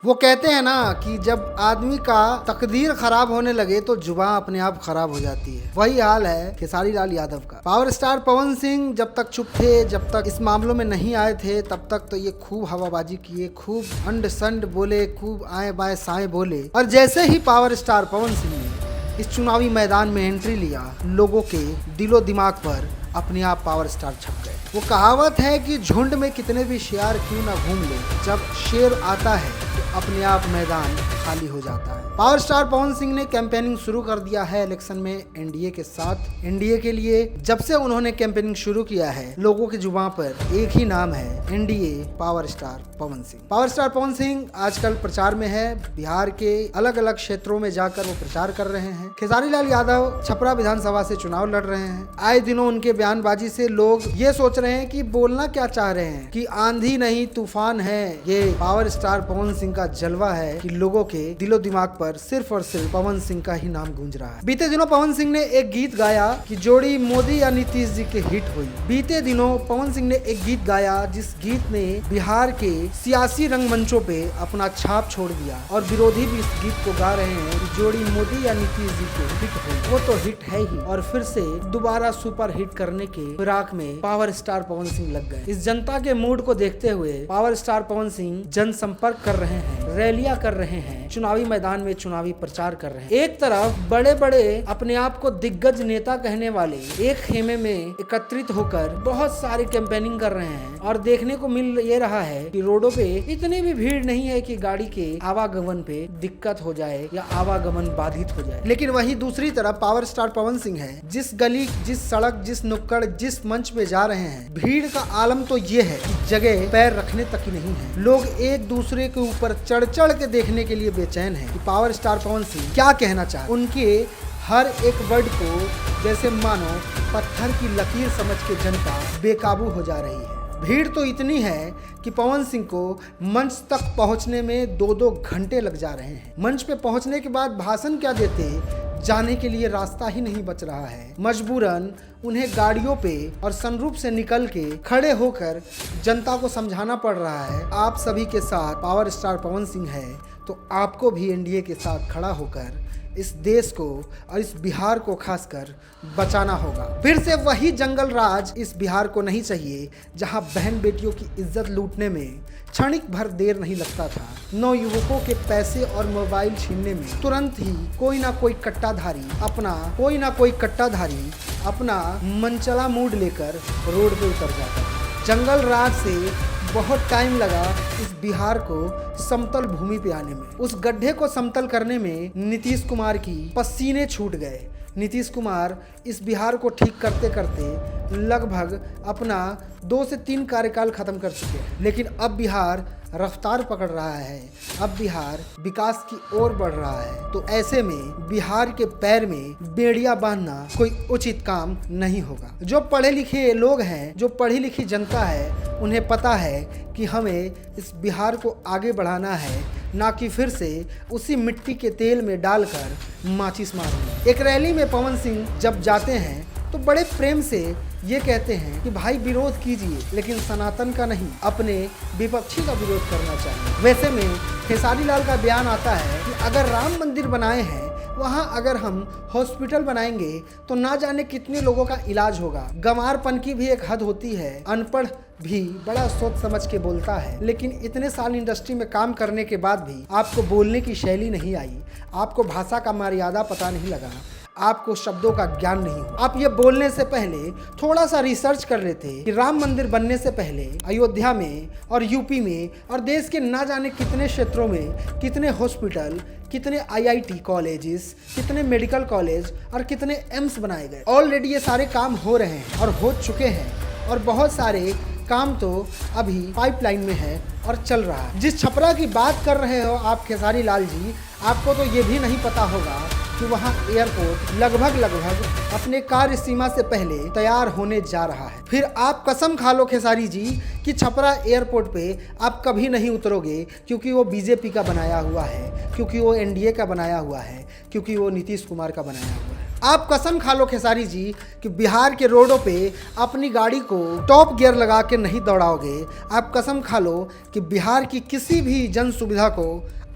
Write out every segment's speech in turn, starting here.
वो कहते हैं ना कि जब आदमी का तकदीर खराब होने लगे तो जुबान अपने आप खराब हो जाती है। वही हाल है खेसारी लाल यादव का। पावर स्टार पवन सिंह जब तक चुप थे, जब तक इस मामलों में नहीं आए थे, तब तक तो ये खूब हवाबाजी किए, खूब अंड संड बोले, खूब आए बाएं साए बोले। और जैसे ही पावर स्टार पवन सिंह ने इस चुनावी मैदान में एंट्री लिया, लोगों के दिलो दिमाग पर अपने आप पावर स्टार छप गए। वो कहावत है कि झुंड में कितने भी शेर क्यों ना घूम ले, जब शेर आता है तो अपने आप मैदान खाली हो जाता है। पावर स्टार पवन सिंह ने कैंपेनिंग शुरू कर दिया है इलेक्शन में एनडीए के साथ। एनडीए के लिए जब से उन्होंने कैंपेनिंग शुरू किया है, लोगों की जुबान पर एक ही नाम है, NDA power star Pawan Singh. Power star Pawan Singh आजकल प्रचार में है। बिहार के अलग अलग क्षेत्रों में जाकर वो प्रचार कर रहे हैं। खेसारी लाल यादव छपरा विधानसभा से चुनाव लड़ रहे हैं। आए दिनों उनके बयानबाजी से लोग ये सोच रहे हैं कि बोलना क्या चाह रहे हैं, कि आंधी नहीं तूफान है। ये पावर स्टार पवन सिंह का जलवा है कि लोगों के दिलो दिमाग पर सिर्फ और सिर्फ पवन सिंह का ही नाम गूंज रहा है। बीते दिनों पवन सिंह ने एक गीत गाया कि जोड़ी मोदी या नीतीश जी के हिट हुई। बीते दिनों पवन सिंह ने एक गीत गाया जिस गीत ने बिहार के सियासी रंगमंचों पे अपना छाप छोड़ दिया, और विरोधी भी इस गीत को गा रहे हैं कि जोड़ी मोदी या नीतीश जी के हिट हुई। वो तो हिट है ही, और फिर से दोबारा सुपर हिट करने के फिराक में पावर स्टार पवन सिंह लग गए। इस जनता के मूड को देखते हुए पावर स्टार पवन सिंह जनसंपर्क कर रहे हैं, रैलियां कर रहे हैं, चुनावी मैदान में चुनावी प्रचार कर रहे हैं। एक तरफ बड़े बड़े अपने आप को दिग्गज नेता कहने वाले एक खेमे में एकत्रित होकर बहुत सारी कैंपेनिंग कर रहे हैं, और देखने को मिल ये रहा है कि रोडों पे इतनी भी भीड़ नहीं है कि गाड़ी के आवागमन पे दिक्कत हो जाए या आवागमन बाधित हो जाए। लेकिन वही दूसरी तरफ पावर स्टार पवन सिंह है, जिस गली, जिस सड़क, जिस नुक्कड़, जिस मंच पे जा रहे हैं, भीड़ का आलम तो ये है कि जगह पैर रखने तक ही नहीं है। लोग एक दूसरे के ऊपर चढ़ चढ़ के देखने के लिए बेचैन है कि पावर स्टार पवन सिंह क्या कहना चाहे। उनके हर एक वर्ड को जैसे मानो पत्थर की लकीर समझ के जनता बेकाबू हो जा रही है। भीड़ तो इतनी है कि पवन सिंह को मंच तक पहुंचने में 2-2 घंटे लग जा रहे हैं। मंच पे पहुंचने के बाद भाषण क्या देते, जाने के लिए रास्ता ही नहीं बच रहा है। मजबूरन उन्हें गाड़ियों पे और सनरूफ से निकल के खड़े होकर जनता को समझाना पड़ रहा है, आप सभी के साथ पावर स्टार पवन सिंह है, तो आपको भी एनडीए के साथ खड़ा होकर इस देश को और इस बिहार को खासकर बचाना होगा। फिर से वही जंगल राज इस बिहार को नहीं चाहिए, जहां बहन बेटियों की इज्जत लूटने में क्षणिक भर देर नहीं लगता था। नौयुवकों के पैसे और मोबाइल छीनने में तुरंत ही कोई ना कोई कट्टाधारी अपना मनचला मूड लेकर रोड पे उतर जाता था। जंगल राज से बहुत टाइम लगा इस बिहार को समतल भूमि पे आने में। उस गड्ढे को समतल करने में नीतीश कुमार की पसीने छूट गए। नीतीश कुमार इस बिहार को ठीक करते करते लगभग अपना 2 से 3 कार्यकाल खत्म कर चुके हैं, लेकिन अब बिहार रफ्तार पकड़ रहा है, अब बिहार विकास की ओर बढ़ रहा है। तो ऐसे में बिहार के पैर में बेड़िया बांधना कोई उचित काम नहीं होगा। जो पढ़े लिखे लोग हैं, जो पढ़ी लिखी जनता है, उन्हें पता है कि हमें इस बिहार को आगे बढ़ाना है, ना कि फिर से उसी मिट्टी के तेल में डालकर माचिस मारना। एक रैली में पवन सिंह जब जाते हैं तो बड़े प्रेम से ये कहते हैं कि भाई विरोध कीजिए, लेकिन सनातन का नहीं, अपने विपक्षी का विरोध करना चाहिए। वैसे में खेसारी लाल का बयान आता है कि अगर राम मंदिर बनाए हैं, वहाँ अगर हम हॉस्पिटल बनाएंगे तो ना जाने कितने लोगों का इलाज होगा। गंवारपन की भी एक हद होती है। अनपढ़ भी बड़ा सोच समझ के बोलता है, लेकिन इतने साल इंडस्ट्री में काम करने के बाद भी आपको बोलने की शैली नहीं आई, आपको भाषा का मर्यादा पता नहीं लगा, आपको शब्दों का ज्ञान नहीं हो। आप ये बोलने से पहले थोड़ा सा रिसर्च कर लेते कि राम मंदिर बनने से पहले अयोध्या में और यूपी में और देश के ना जाने कितने क्षेत्रों में कितने हॉस्पिटल, कितने आईआईटी कॉलेजेस, कितने मेडिकल कॉलेज और कितने एम्स बनाए गए। ऑलरेडी ये सारे काम हो रहे हैं और हो चुके हैं, और बहुत सारे काम तो अभी पाइपलाइन में है और चल रहा है। जिस छपरा की बात कर रहे हो आप खेसारी लाल जी, आपको तो ये भी नहीं पता होगा कि वहाँ एयरपोर्ट लगभग अपने कार्य सीमा से पहले तैयार होने जा रहा है। फिर आप कसम खा लो खेसारी जी कि छपरा एयरपोर्ट पे आप कभी नहीं उतरोगे, क्योंकि वो बीजेपी का बनाया हुआ है, क्योंकि वो एनडीए का बनाया हुआ है, क्योंकि वो नीतीश कुमार का बनाया हुआ है। आप कसम खा लो खेसारी जी कि बिहार के रोडों पे अपनी गाड़ी को टॉप गियर लगा के नहीं दौड़ाओगे। आप कसम खा लो कि बिहार की किसी भी जन सुविधा को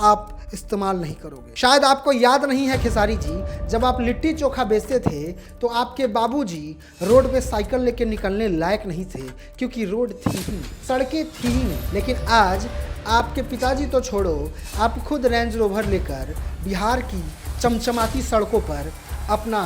आप इस्तेमाल नहीं करोगे। शायद आपको याद नहीं है खेसारी जी, जब आप लिट्टी चोखा बेचते थे तो आपके बाबूजी रोड पे साइकिल लेके निकलने लायक नहीं थे, क्योंकि रोड थी ही, सड़कें थी ही नहीं। लेकिन आज आपके पिताजी तो छोड़ो, आप खुद रेंज रोवर लेकर बिहार की चमचमाती सड़कों पर अपना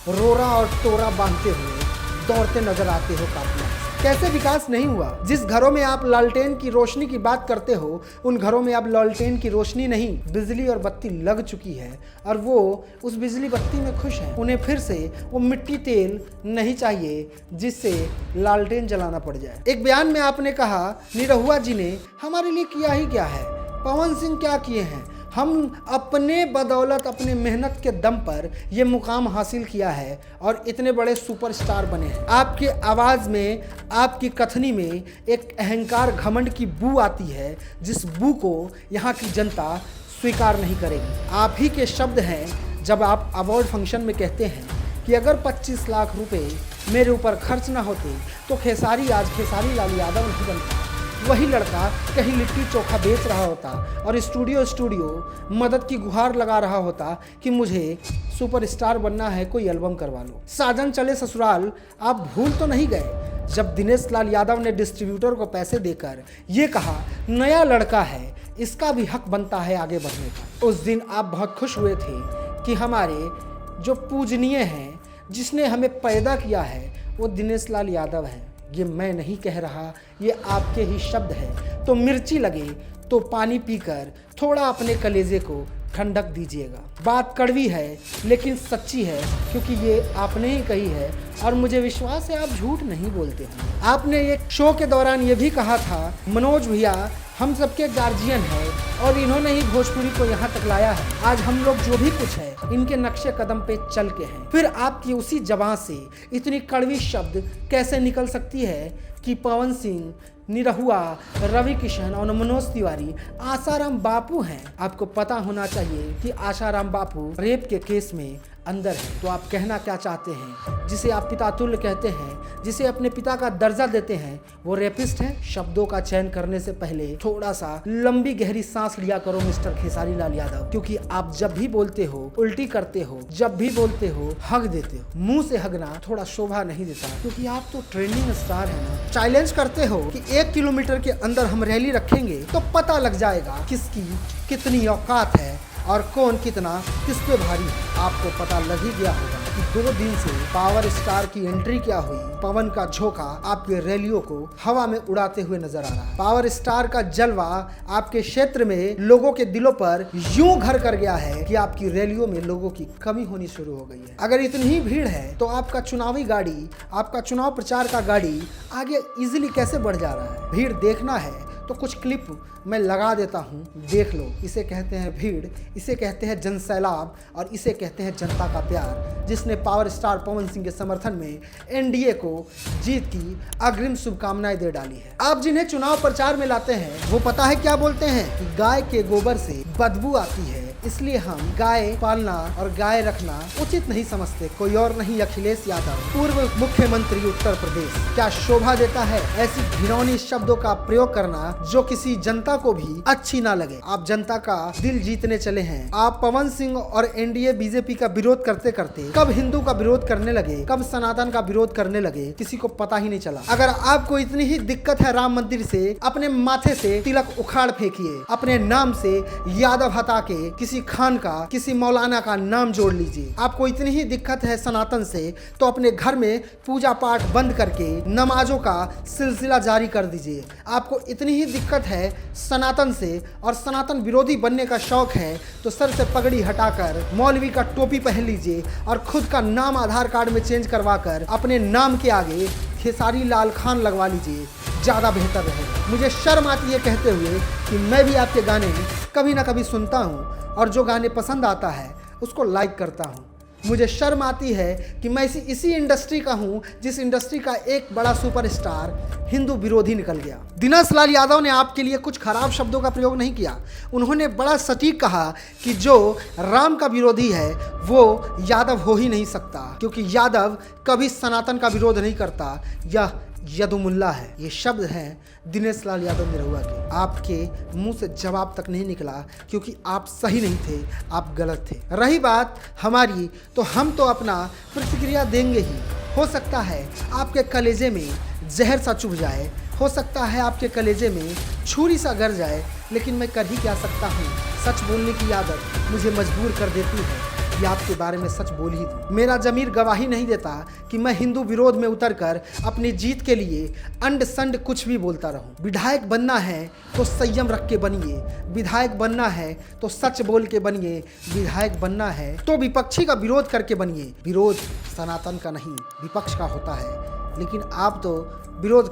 रोरा और टोरा बांधते हुए दौड़ते नजर आते हो काफिला। कैसे विकास नहीं हुआ? जिस घरों में आप लालटेन की रोशनी की बात करते हो, उन घरों में अब लालटेन की रोशनी नहीं, बिजली और बत्ती लग चुकी है और वो उस बिजली बत्ती में खुश हैं। उन्हें फिर से वो मिट्टी तेल नहीं चाहिए जिससे लालटेन जलाना पड़ जाए। एक बयान में आपने कहा, निरहुआ जी ने हमारे लिए किया ही क्या है, पवन सिंह क्या किए हैं, हम अपने बदौलत अपने मेहनत के दम पर ये मुकाम हासिल किया है और इतने बड़े सुपरस्टार बने हैं। आपकी आवाज़ में, आपकी कथनी में एक अहंकार घमंड की बू आती है, जिस बू को यहाँ की जनता स्वीकार नहीं करेगी। आप ही के शब्द हैं जब आप अवार्ड फंक्शन में कहते हैं कि अगर 25 लाख रुपए मेरे ऊपर खर्च ना होते तो खेसारी आज खेसारी लाल यादव नहीं बनता। वही लड़का कहीं लिट्टी चोखा बेच रहा होता और स्टूडियो मदद की गुहार लगा रहा होता कि मुझे सुपरस्टार बनना है, कोई एल्बम करवा लो। साजन चले ससुराल आप भूल तो नहीं गए जब दिनेश लाल यादव ने डिस्ट्रीब्यूटर को पैसे देकर ये कहा, नया लड़का है, इसका भी हक बनता है आगे बढ़ने का। उस दिन आप बहुत खुश हुए थे कि हमारे जो पूजनीय हैं, जिसने हमें पैदा किया है, वो दिनेश लाल यादव है। ये मैं नहीं कह रहा, ये आपके ही शब्द हैं। तो मिर्ची लगे तो पानी पीकर थोड़ा अपने कलेजे को ठंडक दीजिएगा। बात कड़वी है लेकिन सच्ची है, क्योंकि ये आपने ही कही है और मुझे विश्वास है आप झूठ नहीं बोलते हैं। आपने एक शो के दौरान ये भी कहा था, मनोज भैया हम सबके गार्जियन है और इन्होंने ही भोजपुरी को यहाँ तक लाया है। आज हम लोग जो भी कुछ है इनके नक्शे कदम पे चल के हैं। फिर आपकी उसी जबान से इतनी कड़वी शब्द कैसे निकल सकती है कि पवन सिंह, निरहुआ, रवि किशन और मनोज तिवारी आसाराम बापू हैं। आपको पता होना चाहिए कि आसाराम बापू रेप के केस में अंदर है। तो आप कहना क्या चाहते हैं? जिसे आप पिता तुल्य कहते हैं, जिसे अपने पिता का दर्जा देते हैं, वो रेपिस्ट है? शब्दों का चयन करने से पहले थोड़ा सा लंबी गहरी सांस लिया करो मिस्टर खेसारी लाल यादव, क्योंकि आप जब भी बोलते हो उल्टी करते हो, जब भी बोलते हो हग देते हो। मुंह से हगना थोड़ा शोभा नहीं देता, क्योंकि आप तो ट्रेंडिंग स्टार है ना। चैलेंज करते हो कि 1 किलोमीटर के अंदर हम रैली रखेंगे तो पता लग जाएगा किसकी कितनी औकात है और कौन कितना किस पे भारी है। आपको पता लग ही गया होगा कि 2 दिन से पावर स्टार की एंट्री क्या हुई। पवन का झोंका आपके रैलियों को हवा में उड़ाते हुए नजर आ रहा है। पावर स्टार का जलवा आपके क्षेत्र में लोगों के दिलों पर यूं घर कर गया है कि आपकी रैलियों में लोगों की कमी होनी शुरू हो गई है। अगर इतनी ही भीड़ है तो आपका चुनावी गाड़ी, आपका चुनाव प्रचार का गाड़ी आगे इजिली कैसे बढ़ जा रहा है? भीड़ देखना है तो कुछ क्लिप मैं लगा देता हूँ, देख लो। इसे कहते हैं भीड़, इसे कहते हैं जनसैलाब और इसे कहते हैं जनता का प्यार, जिसने पावर स्टार पवन सिंह के समर्थन में एनडीए को जीत की अग्रिम शुभकामनाएं दे डाली है। आप जिन्हें चुनाव प्रचार में लाते हैं वो पता है क्या बोलते हैं कि गाय के गोबर से बदबू आती है, इसलिए हम गाय पालना और गाय रखना उचित नहीं समझते। कोई और नहीं, अखिलेश यादव, पूर्व मुख्यमंत्री उत्तर प्रदेश। क्या शोभा देता है ऐसी घिनौनी शब्दों का प्रयोग करना जो किसी जनता को भी अच्छी ना लगे। आप जनता का दिल जीतने चले हैं। आप पवन सिंह और एनडीए बीजेपी का विरोध करते करते कब हिंदू का विरोध करने लगे, कब सनातन का विरोध करने लगे, किसी को पता ही नहीं चला। अगर आपको इतनी ही दिक्कत है राम मंदिर से, अपने माथे से तिलक उखाड़ फेंकिए, अपने नाम से यादव हटा के किसी खान का, किसी मौलाना का नाम जोड़ लीजिए। आपको इतनी ही दिक्कत है सनातन से तो अपने घर में पूजा पाठ बंद करके नमाजों का सिलसिला जारी कर दीजिए। आपको इतनी ही दिक्कत है सनातन से और सनातन विरोधी बनने का शौक है तो सर से पगड़ी हटाकर मौलवी का टोपी पहन लीजिए और खुद का नाम आधार कार्ड में चेंज करवाकर अपने नाम के आगे खेसारी लाल खान लगवा लीजिए, ज़्यादा बेहतर रहेगा। मुझे शर्म आती है कहते हुए कि मैं भी आपके गाने कभी ना कभी सुनता हूँ और जो गाने पसंद आता है उसको लाइक करता हूँ। मुझे शर्म आती है कि मैं इसी इंडस्ट्री का हूं जिस इंडस्ट्री का एक बड़ा सुपरस्टार हिंदू विरोधी निकल गया। दिनेश लाल यादव ने आपके लिए कुछ खराब शब्दों का प्रयोग नहीं किया। उन्होंने बड़ा सटीक कहा कि जो राम का विरोधी है वो यादव हो ही नहीं सकता, क्योंकि यादव कभी सनातन का विरोध नहीं करता। यह यदुमुल्ला है। ये शब्द हैं दिनेश लाल यादव निरहुआ के। आपके मुंह से जवाब तक नहीं निकला क्योंकि आप सही नहीं थे, आप गलत थे। रही बात हमारी, तो हम तो अपना प्रतिक्रिया देंगे ही। हो सकता है आपके कलेजे में जहर सा चुभ जाए, हो सकता है आपके कलेजे में छुरी सा गर जाए, लेकिन मैं कर ही क्या सकता हूँ। सच बोलने की आदत मुझे मजबूर कर देती है कि आपके बारे में सच बोल ही दूं। मेरा ज़मीर गवाही नहीं देता कि मैं हिंदू विरोध में उतरकर अपनी जीत के लिए अंड संड कुछ भी बोलता रहूं। विधायक बनना है तो संयम रख के बनिए, विधायक बनना है तो सच बोल के बनिए, विधायक बनना है तो विपक्षी का विरोध करके बनिए। विरोध सनातन का नहीं, विपक्ष का होता है। लेकिन आप तो विरोध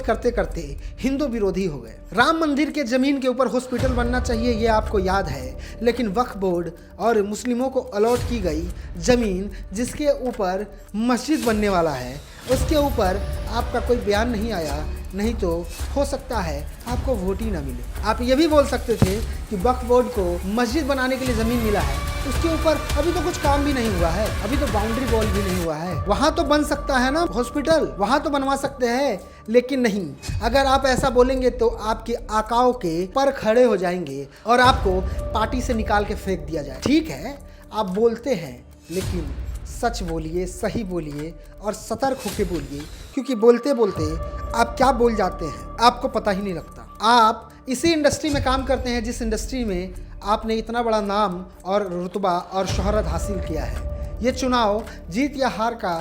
करते करते हिंदू विरोधी हो गए। राम मंदिर के जमीन के ऊपर हॉस्पिटल बनना चाहिए, ये आपको याद है, लेकिन वक्फ बोर्ड और मुस्लिमों को अलॉट की गई जमीन जिसके ऊपर मस्जिद बनने वाला है, उसके ऊपर आपका कोई बयान नहीं आया। नहीं तो हो सकता है आपको वोट ही ना मिले। आप ये भी बोल सकते थे कि वक्फ बोर्ड को मस्जिद बनाने के लिए ज़मीन मिला है, उसके ऊपर अभी तो कुछ काम भी नहीं हुआ है, अभी तो बाउंड्री वॉल भी नहीं हुआ है। वहाँ तो बन सकता है ना हॉस्पिटल, वहाँ तो बनवा सकते हैं। लेकिन नहीं, अगर आप ऐसा बोलेंगे तो आपके आकाओं के पर खड़े हो जाएंगे और आपको पार्टी से निकाल के फेंक दिया जाए। ठीक है, आप बोलते हैं, लेकिन सच बोलिए, सही बोलिए और सतर्क होकर बोलिए, क्योंकि बोलते बोलते आप क्या बोल जाते हैं आपको पता ही नहीं लगता। आप इसी इंडस्ट्री में काम करते हैं जिस इंडस्ट्री में आपने इतना बड़ा नाम और रुतबा और शोहरत हासिल किया है। ये चुनाव जीत या हार का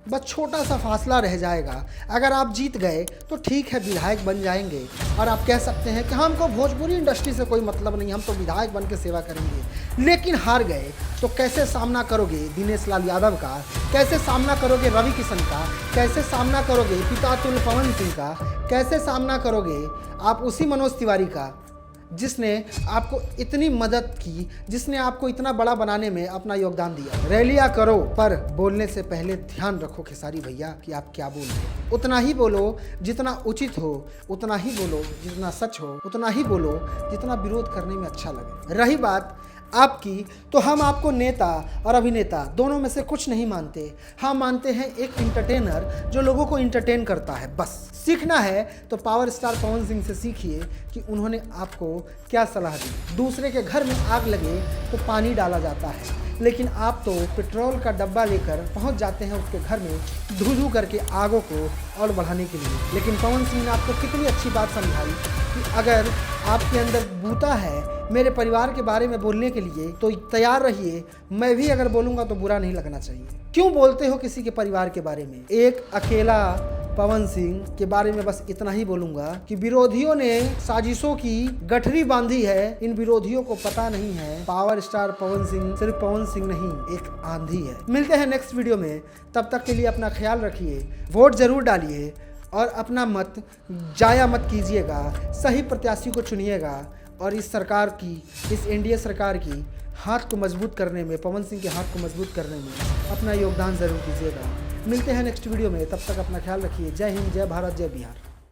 बस छोटा सा फासला रह जाएगा। अगर आप जीत गए तो ठीक है, विधायक बन जाएंगे और आप कह सकते हैं कि हमको भोजपुरी इंडस्ट्री से कोई मतलब नहीं, हम तो विधायक बन के सेवा करेंगे। लेकिन हार गए तो कैसे सामना करोगे दिनेश लाल यादव का, कैसे सामना करोगे रवि किशन का, कैसे सामना करोगे पितातुल्य पवन सिंह का, कैसे सामना करोगे आप उसी मनोज तिवारी का जिसने आपको इतनी मदद की, जिसने आपको इतना बड़ा बनाने में अपना योगदान दिया। रैलियां करो, पर बोलने से पहले ध्यान रखो खेसारी भैया कि आप क्या बोल रहे हो। उतना ही बोलो जितना उचित हो, उतना ही बोलो जितना सच हो, उतना ही बोलो जितना विरोध करने में अच्छा लगे। रही बात आपकी, तो हम आपको नेता और अभिनेता दोनों में से कुछ नहीं मानते। हम मानते हैं एक इंटरटेनर जो लोगों को इंटरटेन करता है। बस सीखना है तो पावर स्टार पवन सिंह से सीखिए कि उन्होंने आपको क्या सलाह दी। दूसरे के घर में आग लगे तो पानी डाला जाता है, लेकिन आप तो पेट्रोल का डब्बा लेकर पहुंच जाते हैं उसके घर में धू धू करके आगों को और बढ़ाने के लिए। लेकिन पवन सिंह ने आपको कितनी अच्छी बात समझाई कि अगर आपके अंदर बूता है मेरे परिवार के बारे में बोलने के लिए तो तैयार रहिए, मैं भी अगर बोलूँगा तो बुरा नहीं लगना चाहिए। क्यों बोलते हो किसी के परिवार के बारे में? एक अकेला पवन सिंह के बारे में बस इतना ही बोलूंगा कि विरोधियों ने साजिशों की गठरी बांधी है। इन विरोधियों को पता नहीं है पावर स्टार पवन सिंह सिर्फ पवन सिंह नहीं, एक आंधी है। मिलते हैं नेक्स्ट वीडियो में, तब तक के लिए अपना ख्याल रखिए, वोट जरूर डालिए और अपना मत जाया मत कीजिएगा, सही प्रत्याशी को चुनिएगा और इस सरकार की, इस एनडीए सरकार की हाथ को मजबूत करने में, पवन सिंह के हाथ को मजबूत करने में अपना योगदान ज़रूर कीजिएगा। मिलते हैं नेक्स्ट वीडियो में, तब तक अपना ख्याल रखिए। जय हिंद, जय भारत, जय बिहार।